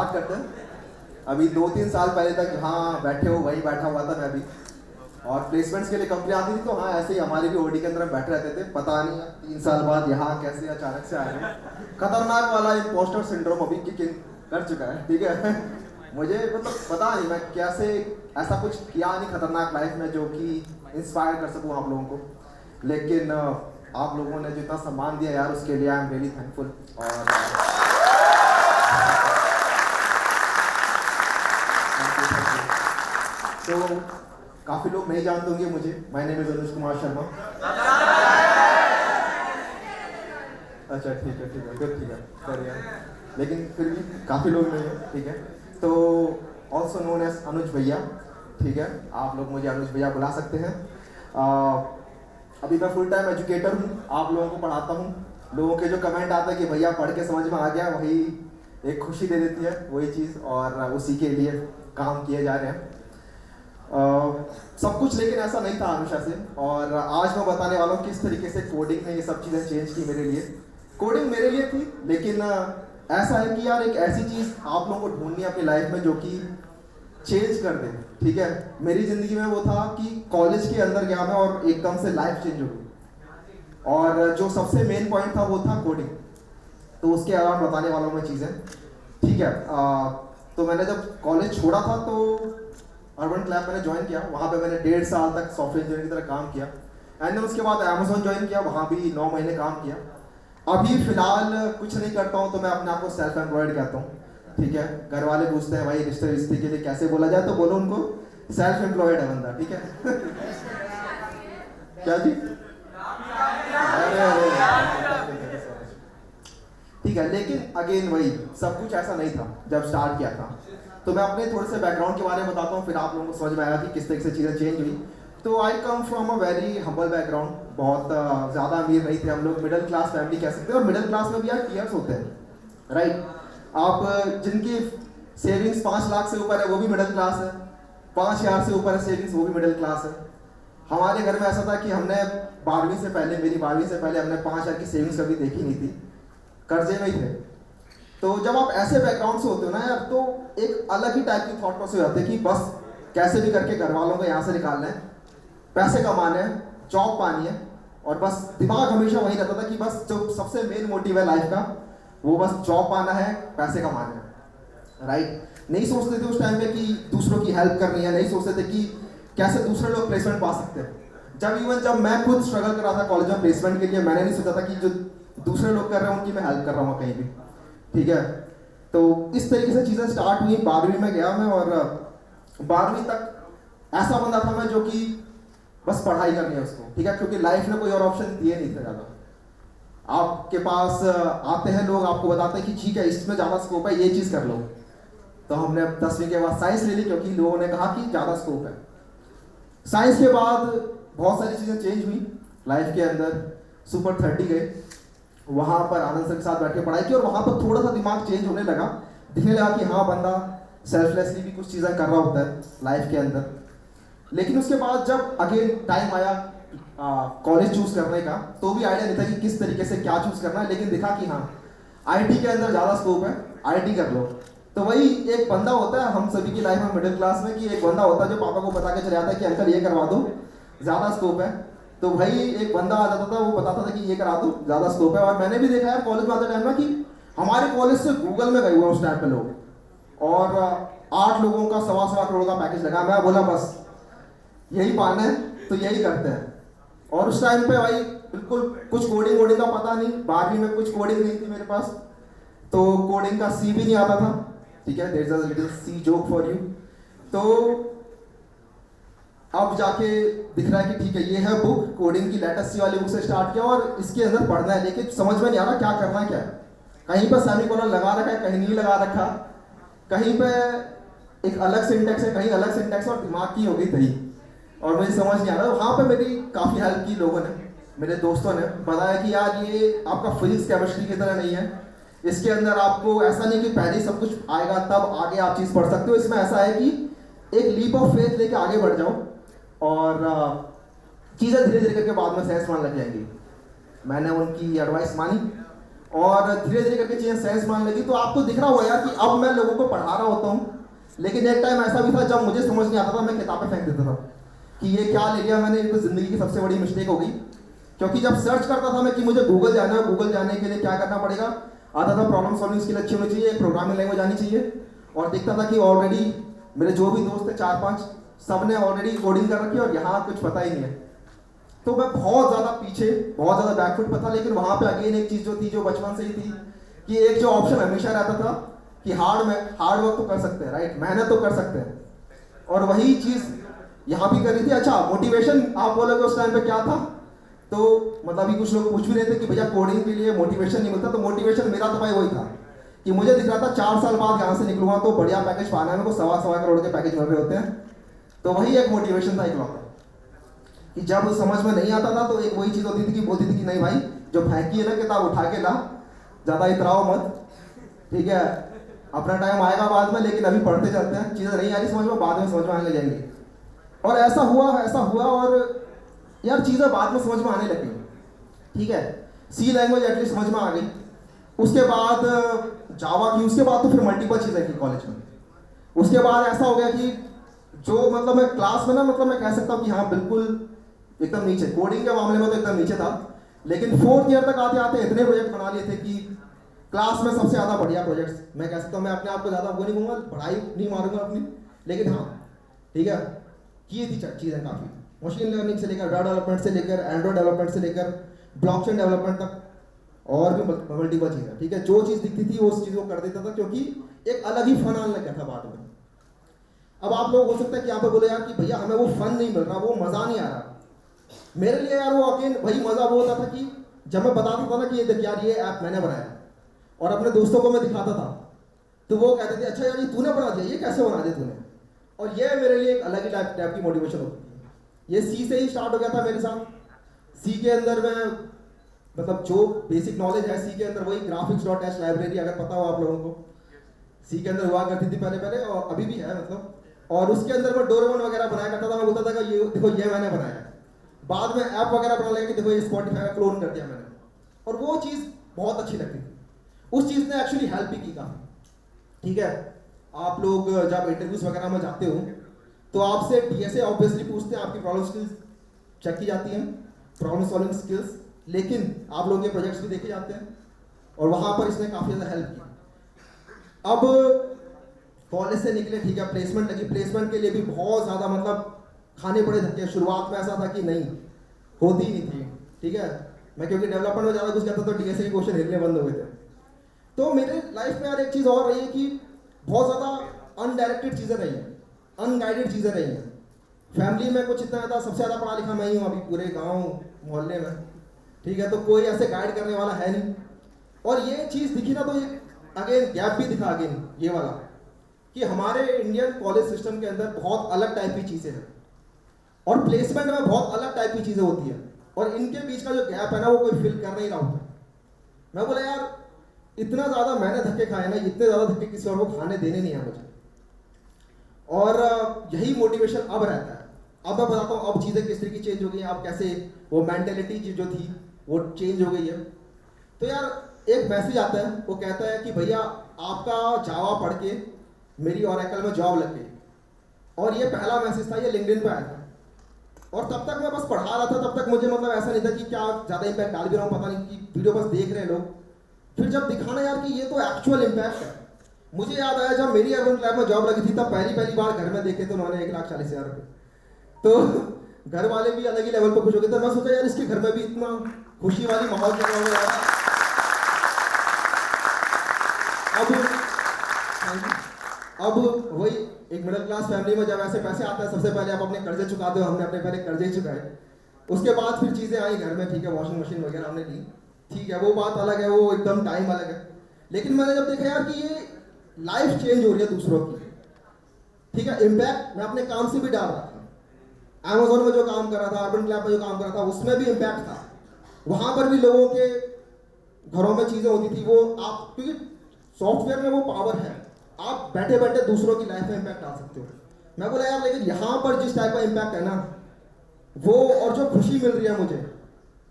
Start करते हैं। अभी 2-3 साल पहले तक हाँ बैठे हो वहीं बैठा हुआ था मैं भी, और प्लेसमेंट्स के लिए कंपनी आती थी तो हाँ ऐसे ही हमारे भी ओडी के अंदर हम बैठे रहते थे। पता नहीं 3 साल बाद यहाँ कैसे अचानक से आ गए। खतरनाक वाला इम्पोस्टर सिंड्रोम अभी किक इन कर चुका है, ठीक है। मुझे मतलब पता नहीं मैं कैसे ऐसा कुछ किया नहीं खतरनाक लाइफ में जो कि इंस्पायर कर सकूँ आप लोगों को, लेकिन आप लोगों ने जो इतना सम्मान दिया यार उसके लिए आई एम रियली थैंकफुल। और तो काफ़ी लोग नहीं जानते होंगे मुझे, my name is Anuj Kumar Sharma. अच्छा ठीक है गुड, ठीक है करिए, लेकिन फिर भी काफ़ी लोग नहीं है, ठीक है। तो ऑल्सो नोन एज अनुज भैया, ठीक है, आप लोग मुझे अनुज भैया बुला सकते हैं। अभी मैं फुल टाइम एजुकेटर हूँ, आप लोगों को पढ़ाता हूँ। लोगों के जो कमेंट आता है कि भैया पढ़ के समझ में आ गया, वही एक खुशी दे देती है वही चीज़, और उसी के लिए काम किए जा रहे हैं। सब कुछ लेकिन ऐसा नहीं था हमेशा से, और आज मैं बताने वाला हूँ किस तरीके से कोडिंग ने ये सब चीज़ें चेंज की मेरे लिए। कोडिंग मेरे लिए थी, लेकिन ऐसा है कि यार एक ऐसी चीज़ आप लोगों को ढूंढनी है अपनी लाइफ में जो कि चेंज कर दे, ठीक है। मेरी ज़िंदगी में वो था कि कॉलेज के अंदर गया मैं और एकदम से लाइफ चेंज हो गई, और जो सबसे मेन पॉइंट था वो था कोडिंग। तो उसके अलावा बताने वाला हूँ मैं चीज़ें, ठीक है। तो मैंने जब कॉलेज छोड़ा था तो अर्बन क्लैब मैंने ज्वाइन किया, वहाँ पे मैंने 1.5 साल तक सॉफ्टवेयर इंजीनियर की तरह काम किया। एंड देन उसके बाद अमेजोन ज्वाइन किया, वहाँ भी 9 महीने काम किया। अभी फिलहाल कुछ नहीं करता हूँ, तो मैं अपने आप को सेल्फ एम्प्लॉयड कहता हूँ, ठीक है। घर वाले पूछते हैं भाई रिश्ते के लिए कैसे बोला जाए, तो बोलो उनको सेल्फ एम्प्लॉयड है बंदा, ठीक है। क्या जी, ठीक है। लेकिन अगेन वही सब कुछ ऐसा नहीं था जब स्टार्ट किया था। तो मैं अपने थोड़े से बैकग्राउंड के बारे में बताता हूँ, फिर आप लोगों को समझ में आएगा कि किस तरीके से चीज़ें चेंज हुई। तो I come from a very humble background, बहुत ज़्यादा अमीर नहीं थे हम लोग, मिडिल क्लास फैमिली कह सकते हैं। और मिडिल क्लास में भी यार टीयर्स होते हैं, राइट। आप जिनकी सेविंग्स 5 लाख से ऊपर है वो भी मिडिल क्लास है, 5,000 से ऊपर है सेविंग्स वो भी मिडिल क्लास है। हमारे घर में ऐसा था कि हमने 12वीं से पहले, मेरी 12वीं से पहले हमने 5,000 की सेविंग्स कभी देखी नहीं थी, कर्जे में ही थे। तो जब आप ऐसे बैकग्राउंड से होते हो ना यार, तो एक अलग ही टाइप की थॉट प्रोसेस हो जाती है कि बस कैसे भी करके घर वालों को यहाँ से निकालना है, पैसे कमाने हैं, जॉब पानी है, और बस दिमाग हमेशा वही रहता था कि बस जो सबसे मेन मोटिव है लाइफ का वो बस जॉब पाना है, पैसे कमाने हैं, राइट। नहीं सोचते थे उस टाइम पे कि दूसरों की हेल्प करनी है, नहीं सोचते थे कि कैसे दूसरे लोग प्लेसमेंट पा सकते हैं। जब मैं खुद स्ट्रगल कर रहा था कॉलेज में प्लेसमेंट के लिए, मैंने नहीं सोचा था कि जो दूसरे लोग कर रहे हैं उनकी मैं हेल्प कर रहा हूँ कहीं भी, ठीक है। तो इस तरीके से चीज़ें स्टार्ट हुई। 12वीं में गया मैं, और 12वीं तक ऐसा बंदा था मैं जो कि बस पढ़ाई करनी है उसको, ठीक है, क्योंकि लाइफ में कोई और ऑप्शन दिए नहीं थे ज़्यादा। आपके पास आते हैं लोग, आपको बताते हैं कि ठीक है इसमें ज़्यादा स्कोप है, ये चीज़ कर लो। तो हमने 10वीं के बाद साइंस ले ली, क्योंकि लोगों ने कहा कि ज़्यादा स्कोप है। साइंस के बाद बहुत सारी चीज़ें चेंज हुई लाइफ के अंदर। सुपर 30 गए, वहाँ पर आनंद सर के साथ बैठ के पढ़ाई की, और वहाँ पर थोड़ा सा दिमाग चेंज होने लगा, दिखने लगा कि हाँ बंदा सेल्फलेसली भी कुछ चीज़ें कर रहा होता है लाइफ के अंदर। लेकिन उसके बाद जब अगेन टाइम आया कॉलेज चूज करने का, तो भी आइडिया नहीं था कि किस तरीके से क्या चूज करना है, लेकिन दिखा कि हाँ आईटी के अंदर ज़्यादा स्कोप है, आईटी कर लो। तो वही एक बंदा होता है हम सभी की लाइफ में मिडिल क्लास में, कि एक बंदा होता है जो पापा को बता के चले जाता है कि अंकल ये करवा दो, ज़्यादा स्कोप है। तो भाई एक बंदा आ जाता था, वो बताता था कि ये करा दो, ज़्यादा स्कोप है। और मैंने भी देखा है कॉलेज में आते टाइम ना कि हमारे कॉलेज से गूगल में गए हुए उस टाइम पे लोग, और 8 लोगों का 1.25 करोड़ का पैकेज लगा। मैं बोला बस यही पाना है तो यही करते हैं। और उस टाइम पे भाई बिल्कुल कुछ कोडिंग वोडिंग का पता नहीं, 12वीं में कुछ कोडिंग नहीं थी मेरे पास, तो कोडिंग का सी भी नहीं आता था, ठीक है। There is a little sea joke for you. तो अब जाके दिख रहा है कि ठीक है ये है बुक, कोडिंग की लेटेस्ट सी वाली बुक से स्टार्ट किया, और इसके अंदर पढ़ना है, लेकिन समझ में नहीं आ रहा क्या करना है क्या है। कहीं पर सेमीकोलन लगा रखा है, कहीं नहीं लगा रखा, कहीं पे एक अलग सिंटेक्स है, कहीं अलग सिंटेक्स, और दिमाग की हो गई दही, और मुझे समझ नहीं आ रहा। वहाँ पे मेरी काफ़ी हेल्प की लोगों ने, मेरे दोस्तों ने बताया कि यार ये आपका फिजिक्स केमिस्ट्री की तरह नहीं है, इसके अंदर आपको ऐसा नहीं कि पहले सब कुछ आएगा तब आगे आप चीज़ पढ़ सकते हो। इसमें ऐसा है कि एक लीप ऑफ फेथ लेके आगे बढ़ जाओ, और चीज़ें धीरे धीरे करके बाद में सहज मान लग जाएंगी। मैंने उनकी एडवाइस मानी, और धीरे धीरे करके चीज़ें सेंस मानने लगी। तो आपको दिख रहा होगा यार कि अब मैं लोगों को पढ़ा रहा होता हूँ, लेकिन एक टाइम ऐसा भी था जब मुझे समझ नहीं आता था, मैं किताबें फेंक देता था कि ये क्या ले लिया मैंने, ये तो ज़िंदगी की सबसे बड़ी मिस्टेक हो गई। क्योंकि जब सर्च करता था मैं कि मुझे गूगल जाना है, गूगल जाने के लिए क्या करना पड़ेगा, आता था प्रॉब्लम सॉल्विंग स्किल अच्छी होनी चाहिए, प्रोग्रामिंग लैंग्वेज आनी चाहिए, और दिखता था कि ऑलरेडी मेरे जो भी दोस्त थे 4-5 सब ने ऑलरेडी कोडिंग कर रखी है और यहाँ कुछ पता ही नहीं है। तो मैं बहुत ज़्यादा पीछे, बहुत ज़्यादा बैकफुट पर था। लेकिन वहाँ पे अगेन एक चीज़ जो थी, जो बचपन से ही थी, कि एक जो ऑप्शन हमेशा रहता था कि हार्ड वर्क तो कर सकते हैं, राइट, मेहनत तो कर सकते हैं, और वही चीज़ यहाँ भी करी थी। अच्छा, मोटिवेशन आप बोलोगे उस टाइम पे क्या था, तो मतलब अभी कुछ लोग पूछ भी रहे थे कि भैया कोडिंग के लिए मोटिवेशन नहीं मिलता, तो मोटिवेशन मेरा तो भाई वही था कि मुझे दिख रहा था 4 साल बाद यहाँ से निकलूंगा तो बढ़िया पैकेज पाना है, मेरे को 1.25 करोड़ के पैकेज मिल रहे होते हैं। तो वही एक मोटिवेशन था इकलौता, कि जब समझ में नहीं आता था तो एक वही चीज़ होती थी कि बोलती थी कि नहीं भाई, जो फेंकी है ना किताब उठा के ला, ज़्यादा इतराओ मत, ठीक है, अपना टाइम आएगा बाद में, लेकिन अभी पढ़ते चलते हैं, चीज़ें नहीं आ रही समझ में, बाद में समझ में आने लग जाएंगी। और ऐसा हुआ और यार चीज़ें बाद में समझ में आने लगी, ठीक है, सी लैंग्वेज एटलीस्ट समझ में आ गई, उसके बाद जावा की, उसके बाद तो फिर मल्टीपल चीज़ें की कॉलेज में। उसके बाद ऐसा हो गया कि जो मतलब मैं क्लास में ना, मतलब मैं कह सकता हूँ कि हाँ बिल्कुल एकदम नीचे, कोडिंग के मामले में तो एकदम नीचे था, लेकिन 4th ईयर तक आते आते इतने प्रोजेक्ट बना लिए थे कि क्लास में सबसे ज़्यादा बढ़िया प्रोजेक्ट्स, मैं कह सकता हूँ, मैं अपने आप को ज़्यादा वो नहीं कहूँगा, पढ़ाई नहीं मारूंगा अपनी, लेकिन हाँ ठीक है, की थी चीज़ें काफ़ी, मशीन लर्निंग से लेकर, वेब डेवलपमेंट से लेकर, एंड्रॉइड डेवलपमेंट से लेकर ब्लॉकचेन डेवलपमेंट तक, और भी मल्टीपल चीज़ें, ठीक है, जो चीज़ दिखती थी उस चीज़ को कर देता था, क्योंकि एक अलग ही फन आने लग गया था बाद में। अब आप लोग हो सकता है कि यहाँ पे बोले यार कि भैया हमें वो फन नहीं मिल रहा, वो मज़ा नहीं आ रहा। मेरे लिए यार वो अगेन वही मज़ा वो होता था कि जब मैं बताता था ना कि ये देख यार ये ऐप मैंने बनाया, और अपने दोस्तों को मैं दिखाता था, तो वो कहते थे अच्छा यार ये तूने बना दिया, ये कैसे बना दिया तूने, और ये मेरे लिए एक अलग ही टाइप की मोटिवेशन होती थी। ये सी से ही स्टार्ट हो गया था मेरे साथ। सी के अंदर मैं मतलब जो बेसिक नॉलेज है सी के अंदर, वही graphics.h लाइब्रेरी, अगर पता हो आप लोगों को, सी के अंदर हुआ करती थी पहले और अभी भी है मतलब, और उसके अंदर मैं डोरेमोन वगैरह बनाया करता था। मैं बोलता था कि ये देखो ये मैंने बनाया। बाद में ऐप वगैरह बना लगा कि देखो ये स्पॉटिफाई का क्लोन कर दिया मैंने, और वो चीज़ बहुत अच्छी लगती थी। उस चीज़ ने एक्चुअली हेल्प भी की काफ़ी, ठीक है। आप लोग जब इंटरव्यूज वगैरह में जाते हो तो आपसे डीएसए ऑब्वियसली पूछते हैं, आपकी प्रॉब्लम स्किल्स चेक की जाती हैं, प्रॉब्लम सॉल्विंग स्किल्स, लेकिन आप लोगों के प्रोजेक्ट्स भी देखे जाते हैं, और वहाँ पर इसने काफ़ी ज़्यादा हेल्प की। अब कॉलेज से निकले, ठीक है, प्लेसमेंट लगी, प्लेसमेंट के लिए भी बहुत ज़्यादा मतलब खाने पड़े धक्के। शुरुआत में ऐसा था कि नहीं होती ही नहीं थी, ठीक है, मैं क्योंकि डेवलपमेंट में ज़्यादा कुछ करता तो डीएसए के क्वेश्चन हिलने बंद हो गए थे। तो मेरे लाइफ में यार एक चीज़ और रही है कि बहुत ज़्यादा अनडायरेक्टेड चीज़ें रही हैं, अनगाइडेड चीज़ें रही हैं। फैमिली में कुछ इतना ज़्यादा, सबसे ज़्यादा पढ़ा लिखा मैं ही हूँ अभी पूरे गाँव मोहल्ले में, ठीक है, तो कोई ऐसे गाइड करने वाला है नहीं। और ये चीज़ दिखी ना, तो ये अगेन गैप भी दिखा, अगेन ये वाला, कि हमारे इंडियन कॉलेज सिस्टम के अंदर बहुत अलग टाइप की चीज़ें हैं, और प्लेसमेंट में बहुत अलग टाइप की चीज़ें होती हैं, और इनके बीच का जो गैप है ना, वो कोई फिल कर नहीं रहा होता। मैं बोला यार इतना ज़्यादा मैंने धक्के खाए ना, इतने ज़्यादा धक्के किसी और को खाने देने नहीं है मुझे, और यही मोटिवेशन अब रहता है। अब मैं बताता हूँ अब चीज़ें किस तरीके चेंज हो गई हैं, अब कैसे वो मेंटेलिटी जो थी वो चेंज हो गई है। तो यार एक मैसेज आता है, वो कहता है कि भैया आपका जावा पढ़ के मेरी ओरेकल में जॉब लग गई, और ये पहला मैसेज था, ये लिंक्डइन पे आया था, और तब तक मैं बस पढ़ा रहा था, तब तक मुझे मतलब ऐसा नहीं था कि क्या ज़्यादा इम्पैक्ट डाल भी रहा हूँ, पता नहीं, कि वीडियो बस देख रहे हैं लोग। फिर जब दिखाना यार कि ये तो एक्चुअल इम्पैक्ट है, मुझे याद आया जब मेरी अर्बन क्लैब में जॉब लगी थी, तब पहली बार घर में देखे तो उन्होंने 1,40,000 रुपये, तो घर वाले भी अलग ही लेवल पर खुश हो गए थे। मैं सोचा यार इसके घर में भी इतना खुशी वाली माहौल चल रहा होगा। अब वही एक मिडिल क्लास फैमिली में जब ऐसे पैसे आते हैं, सबसे पहले आप अपने कर्जे चुकाते हो, हमने अपने पहले कर्जे ही चुकाए, उसके बाद फिर चीज़ें आई घर में, ठीक है, वॉशिंग मशीन वगैरह हमने ली, ठीक है, वो बात अलग है, वो एकदम टाइम अलग है। लेकिन मैंने जब देखा यार कि ये लाइफ चेंज हो रही है दूसरों की, ठीक है, इम्पैक्ट मैं अपने काम से भी डाल रहा था। अमेजोन में जो काम कर रहा था, अर्बन क्लैब में जो काम कर रहा था, उसमें भी इम्पैक्ट था। वहाँ पर भी लोगों के घरों में चीज़ें होती थी, वो आप, क्योंकि सॉफ्टवेयर में वो पावर है, आप बैठे बैठे दूसरों की लाइफ में इम्पैक्ट डाल सकते हो। मैं बोला यार लेकिन यहाँ पर जिस टाइप का इम्पैक्ट है ना, वो और जो खुशी मिल रही है मुझे,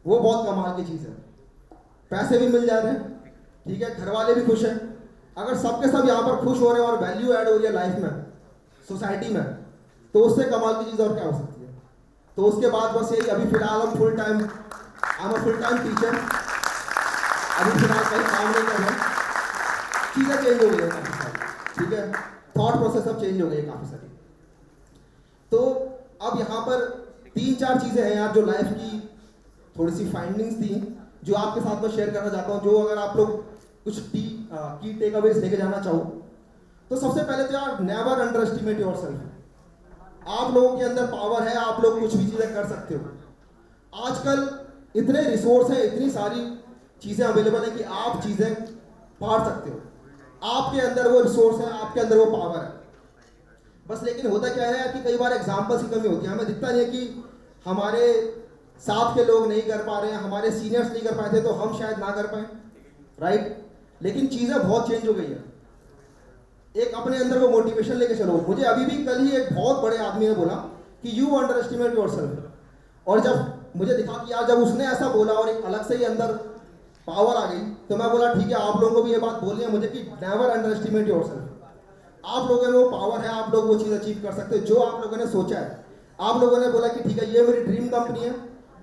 वो बहुत कमाल की चीज़ है। पैसे भी मिल जा रहे हैं, ठीक है, घर वाले भी खुश हैं। अगर सबके सब यहाँ पर खुश हो रहे हैं और वैल्यू ऐड हो रही है लाइफ में, सोसाइटी में, तो उससे कमाल की चीज़ और क्या हो सकती है। तो उसके बाद बस यही, अभी फिलहाल हम फुल टाइम टीचर, अभी फिलहाल कहीं काम नहीं कर रहे, चीज़ें चेंज हो गई है काफ़ी सारी, ठीक है, थॉट प्रोसेस अब चेंज हो गई है काफ़ी सारी। तो अब यहाँ पर 3-4 चीज़ें हैं यार जो लाइफ की थोड़ी सी फाइंडिंग्स थी, जो आपके साथ में शेयर करना चाहता हूँ, जो अगर आप लोग कुछ की टेक अवेज लेके जाना चाहो। तो सबसे पहले तो यार, never under estimate your self. आप लोगों के अंदर पावर है, आप लोग कुछ भी चीज़ें कर सकते हो। आजकल इतने रिसोर्स हैं, इतनी सारी चीज़ें अवेलेबल है कि आप चीज़ें पार सकते हो। आपके अंदर वो रिसोर्स है, आपके अंदर वो पावर है। बस लेकिन होता क्या है कि कई बार एग्जाम्पल्स की कमी होती है। हमें दिखता नहीं है कि हमारे साथ के लोग नहीं कर पा रहे हैं, हमारे सीनियर्स नहीं कर पाए थे, तो हम शायद ना कर पाए, राइट। लेकिन चीज़ें बहुत चेंज हो गई है। एक अपने अंदर वो मोटिवेशन लेके चलो। मुझे अभी भी कल ही एक बहुत बड़े आदमी ने बोला कि you under estimate your self, और जब मुझे दिखा कि यार जब उसने ऐसा बोला और एक अलग से ही अंदर पावर आ गई, तो मैं बोला ठीक है, आप लोगों को भी ये बात बोलनी है मुझे कि never under estimate your self. आप लोगों में वो पावर है, आप लोग वो चीज़ अचीव कर सकते हो जो आप लोगों ने सोचा है। आप लोगों ने बोला कि ठीक है, ये मेरी ड्रीम कंपनी है,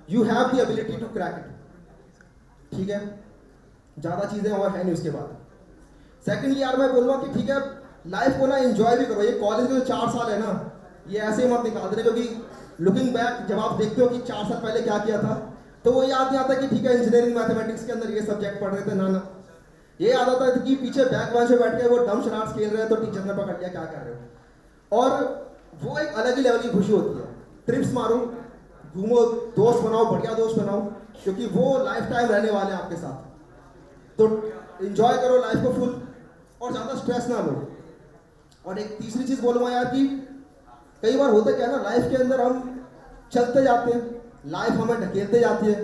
you have the ability to crack it, ठीक है। ज़्यादा चीज़ें और है नहीं उसके बाद। सेकेंडली यार मैं बोलूँगा कि ठीक है, लाइफ को ना एंजॉय भी करो। ये कॉलेज के जो 4 साल है ना, ये ऐसे ही मत निकाल देना, क्योंकि लुकिंग बैक जब आप देखते हो कि 4 साल पहले क्या किया था, तो वो याद नहीं आता कि ठीक है इंजीनियरिंग मैथमेटिक्स के अंदर ये सब्जेक्ट पढ़ रहे थे, ना। ये याद आता है कि पीछे बैक बेंच पे बैठ के वो डम शरारत खेल रहे हैं, तो टीचर ने पकड़ लिया क्या कर रहे हो। और वो एक अलग ही लेवल की खुशी होती है। ट्रिप्स मारो, घूमो, दोस्त बनाओ, बढ़िया दोस्त बनाओ, क्योंकि वो लाइफ टाइम रहने वाले हैं आपके साथ। तो इंजॉय करो लाइफ को फुल, और ज़्यादा स्ट्रेस ना लो। और एक तीसरी चीज़ बोलूँगा यार कि कई बार होता क्या है ना, लाइफ के अंदर हम चलते जाते हैं, लाइफ हमें ढकेलते जाती है,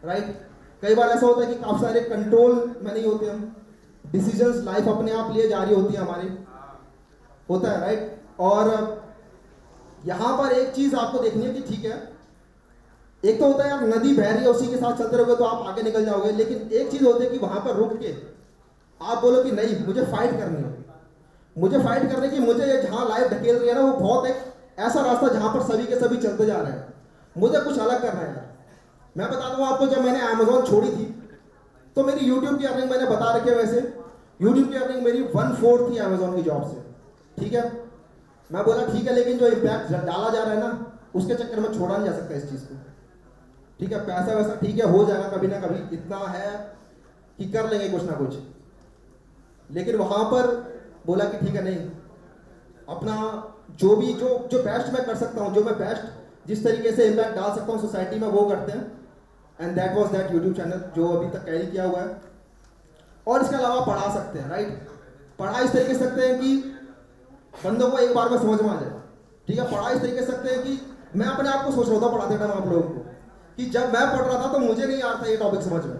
राइट। कई बार ऐसा होता है कि काफ़ी सारे कंट्रोल में नहीं होते हम, डिसीजंस लाइफ अपने आप लिए जा रही होती है हमारी, होता है, राइट। और यहाँ पर एक चीज़ आपको देखनी है कि ठीक है, एक तो होता है यार नदी बह रही है, उसी के साथ चलते रहोगे तो आप आगे निकल जाओगे। लेकिन एक चीज़ होती है कि वहाँ पर रुक के आप बोलो कि नहीं, मुझे फाइट करनी है, मुझे फाइट करने की, मुझे ये जहाँ लाइफ ढकेल रही है ना, वो बहुत एक ऐसा रास्ता जहाँ पर सभी के सभी चलते जा रहे हैं, मुझे कुछ अलग करना है यार। मैं बता दूँ आपको, जब मैंने अमेजोन छोड़ी थी तो मेरी यूट्यूब की अर्निंग, मैंने बता रखी है वैसे, यूट्यूब की अर्निंग मेरी 1/4 थी अमेजोन की जॉब से, ठीक है। मैं बोला ठीक है, लेकिन जो इम्पैक्ट डाला जा रहा है ना, उसके चक्कर में छोड़ा नहीं जा सकता इस चीज़ को, ठीक है। पैसा वैसा ठीक है, हो जाएगा कभी ना कभी, इतना है कि कर लेंगे कुछ ना कुछ। लेकिन वहाँ पर बोला कि ठीक है, नहीं, अपना जो भी जो बेस्ट मैं कर सकता हूँ, जो मैं बेस्ट जिस तरीके से इम्पैक्ट डाल सकता हूँ सोसाइटी में, वो करते हैं। And that was that YouTube channel जो अभी तक कैरी किया हुआ है। और इसके अलावा पढ़ा सकते हैं, राइट। पढ़ा इस तरीके से सकते हैं कि बंदों को एक बार में समझ में आ जाए, ठीक है। पढ़ा इस तरीके से सकते हैं कि मैं अपने आप को सोच रहा था पढ़ाते टाइम आप लोगों को कि जब मैं पढ़ रहा था तो मुझे नहीं आता ये टॉपिक समझ में,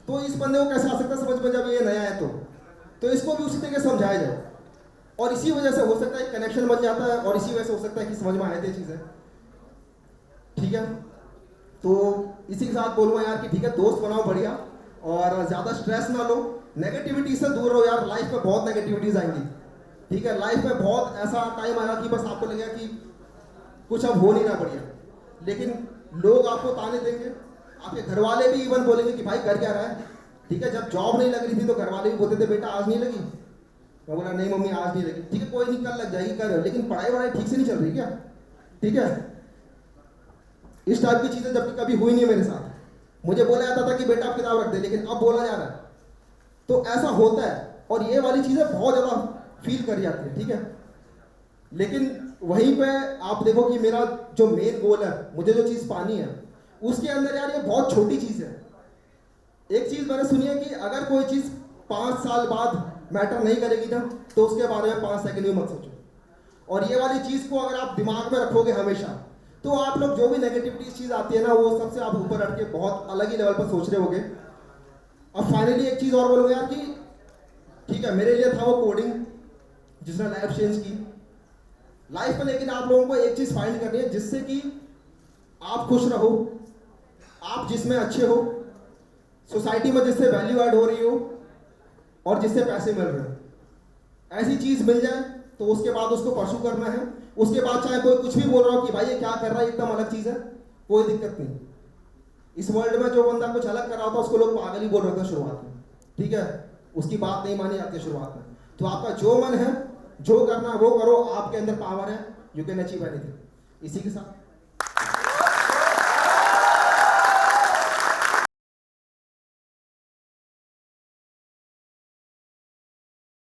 तो इस बंदे को कैसे आ सकता है समझ में जब ये नया है। तो इसको भी उसी तरीके से समझाया जाए, और इसी वजह से हो सकता है कनेक्शन बन जाता है, और इसी वजह से हो सकता है कि समझ में आए थे चीज़ें, ठीक है। तो इसी के साथ बोलूँगा यार कि ठीक है, दोस्त बनाओ बढ़िया, और ज़्यादा स्ट्रेस ना लो, नेगेटिविटी से दूर रहो यार। लाइफ में बहुत नेगेटिविटीज़ आएंगी, ठीक है। लाइफ में बहुत ऐसा टाइम आएगा कि बस आपको लगेगा कि कुछ अब हो नहीं रहा बढ़िया, लेकिन लोग आपको ताने देंगे, आपके घर वाले भी इवन बोलेंगे कि भाई कर क्या रहा है, ठीक है। जब जॉब नहीं लग रही थी तो घर वाले भी बोलते थे बेटा आज नहीं लगी, मैं बोला नहीं मम्मी आज नहीं लगी, ठीक है कोई नहीं कल लग जाएगी, कर, लेकिन पढ़ाई वढ़ाई ठीक से नहीं चल रही क्या, ठीक है। इस टाइप की चीज़ें जबकि कभी हुई नहीं मेरे साथ, मुझे बोला जाता था कि बेटा आप किताब रख दे, लेकिन अब बोला जा रहा है। तो ऐसा होता है, और ये वाली चीज़ें बहुत ज़्यादा फील करी जाती है, ठीक है। लेकिन वहीं पे आप देखो कि मेरा जो मेन गोल है, मुझे जो चीज़ पानी है, उसके अंदर यार ये बहुत छोटी चीज़ है। एक चीज़ मैंने सुनी है कि अगर कोई चीज़ 5 साल बाद मैटर नहीं करेगी ना, तो उसके बारे में 5 सेकंड भी मत सोचो। और ये वाली चीज़ को अगर आप दिमाग में रखोगे हमेशा, तो आप लोग जो भी नेगेटिविटी चीज़ आती है ना, वो सबसे आप ऊपर हट के बहुत अलग ही लेवल पर सोच रहे होगे। अब फाइनली एक चीज़ और बोलूँगा यार कि ठीक है, मेरे लिए था वो कोडिंग जिसने लाइफ चेंज की लाइफ में, लेकिन आप लोगों को एक चीज़ फाइंड करनी है जिससे कि आप खुश रहो, आप जिसमें अच्छे हो, सोसाइटी में जिससे वैल्यू ऐड हो रही हो, और जिससे पैसे मिल रहे हैं, ऐसी चीज मिल जाए तो उसके बाद उसको परसू करना है। उसके बाद चाहे कोई कुछ भी बोल रहा हो कि भाई ये क्या कर रहा है, एकदम अलग चीज है, कोई दिक्कत नहीं। इस वर्ल्ड में जो बंदा कुछ अलग कर रहा होता है उसको लोग पागल ही बोल रहे थे शुरुआत में, ठीक है, उसकी बात नहीं मानी जाती शुरुआत में। तो आपका जो मन है, जो करना है वो करो, आपके अंदर पावर है, यू कैन अचीव एनीथिंग। इसी के साथ